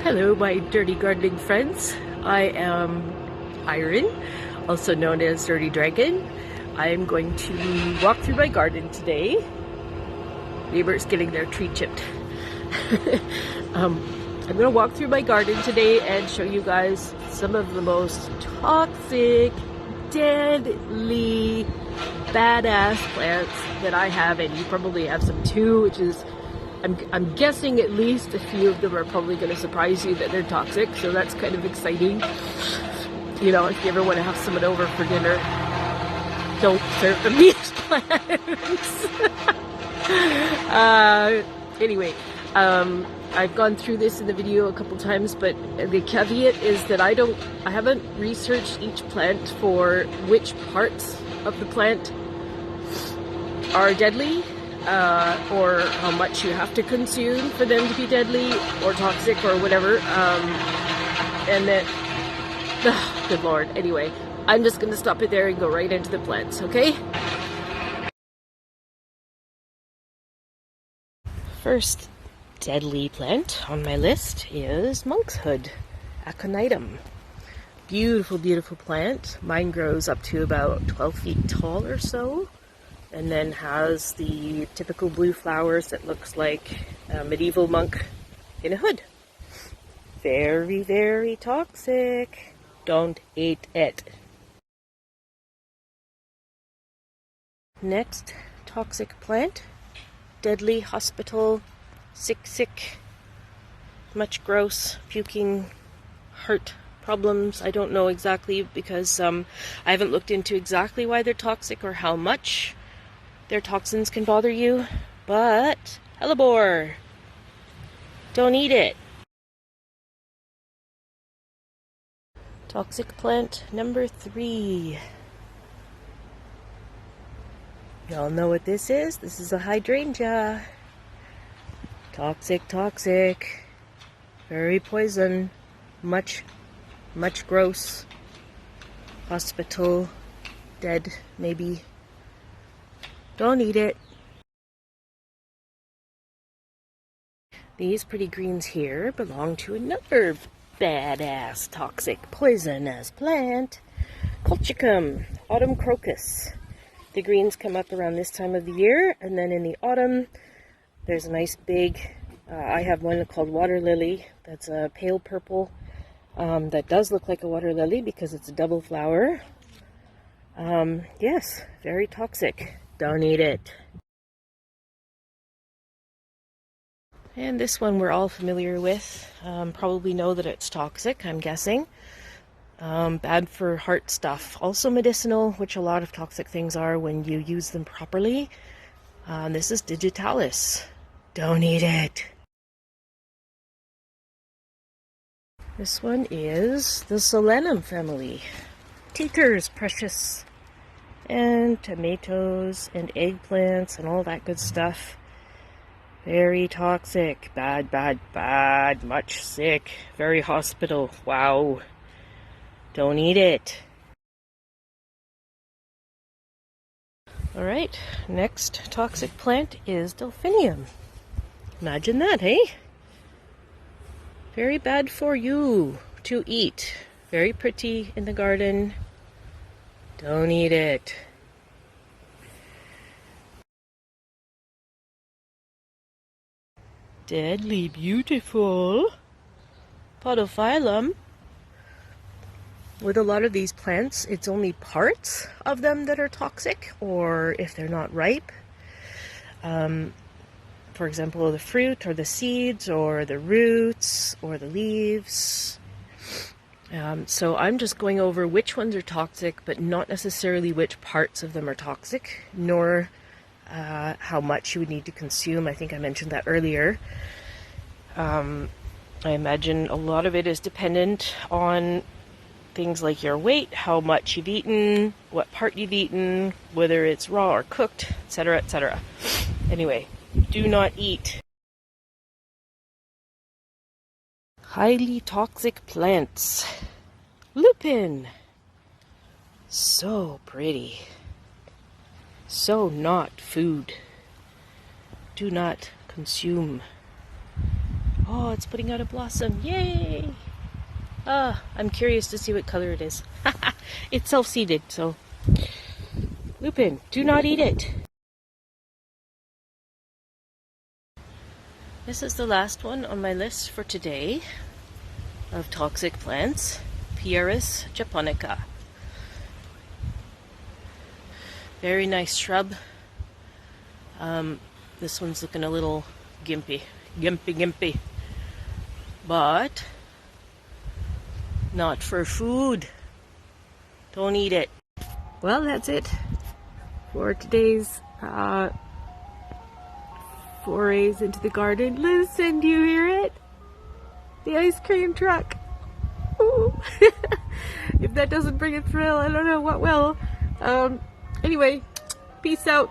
Hello, my dirty gardening friends. I am Iron, also known as Dirty Dragon. I am going to walk through my garden today. Neighbor's getting their tree chipped. I'm going to walk through my garden today and show you guys some of the most toxic, deadly, badass plants that I have, and you probably have some too, which is I'm guessing at least a few of them are probably going to surprise you that they're toxic, so that's kind of exciting. You know, if you ever want to have someone over for dinner, don't serve them these plants. Anyway, I've gone through this in the video a couple times, but the caveat is that I haven't researched each plant for which parts of the plant are deadly. Or how much you have to consume for them to be deadly or toxic or whatever, and that, good lord. Anyway, I'm just going to stop it there and go right into the plants, okay? First deadly plant on my list is monkshood, aconitum. Beautiful, beautiful plant. Mine grows up to about 12 feet tall or so, and then has the typical blue flowers that looks like a medieval monk in a hood. Very, very toxic. Don't eat it. Next toxic plant, deadly hospital, sick, much gross, puking, heart problems. I don't know exactly because I haven't looked into exactly why they're toxic or how much their toxins can bother you, but hellebore, don't eat it. Toxic plant number 3. Y'all know what this is? This is a hydrangea. Toxic, very poison, much gross, hospital, dead maybe. Don't eat it. These pretty greens here belong to another badass toxic poisonous plant, colchicum, autumn crocus. The greens come up around this time of the year, and then in the autumn there's a nice big, I have one called water lily that's a pale purple, that does look like a water lily because it's a double flower. Yes, very toxic. Don't eat it. And this one we're all familiar with. Probably know that it's toxic, I'm guessing. Bad for heart stuff. Also medicinal, which a lot of toxic things are when you use them properly. This is Digitalis. Don't eat it. This one is the Selenium family. Teakers, precious. And tomatoes and eggplants and all that good stuff. Very toxic. Bad. Much sick. Very hospital. Wow. Don't eat it. Alright, next toxic plant is Delphinium. Imagine that, eh? Very bad for you to eat. Very pretty in the garden. Don't eat it. Deadly beautiful podophyllum. With a lot of these plants, it's only parts of them that are toxic, or if they're not ripe. For example, the fruit or the seeds or the roots or the leaves. So I'm just going over which ones are toxic, but not necessarily which parts of them are toxic, nor how much you would need to consume. I think I mentioned that earlier. I imagine a lot of it is dependent on things like your weight, how much you've eaten, what part you've eaten, whether it's raw or cooked, etc., etc. Anyway, do not eat. Highly toxic plants. Lupine. So pretty. So not food. Do not consume. Oh, it's putting out a blossom. Yay! I'm curious to see what color it is. It's self-seeded, so... Lupine, do not eat it! This is the last one on my list for today of toxic plants. Piers Japonica. Very nice shrub. This one's looking a little gimpy. Gimpy. But not for food. Don't eat it. Well, that's it for today's forays into the garden. Listen, do you hear it? The ice cream truck. Ooh. If that doesn't bring a thrill, I don't know what will. Anyway, peace out.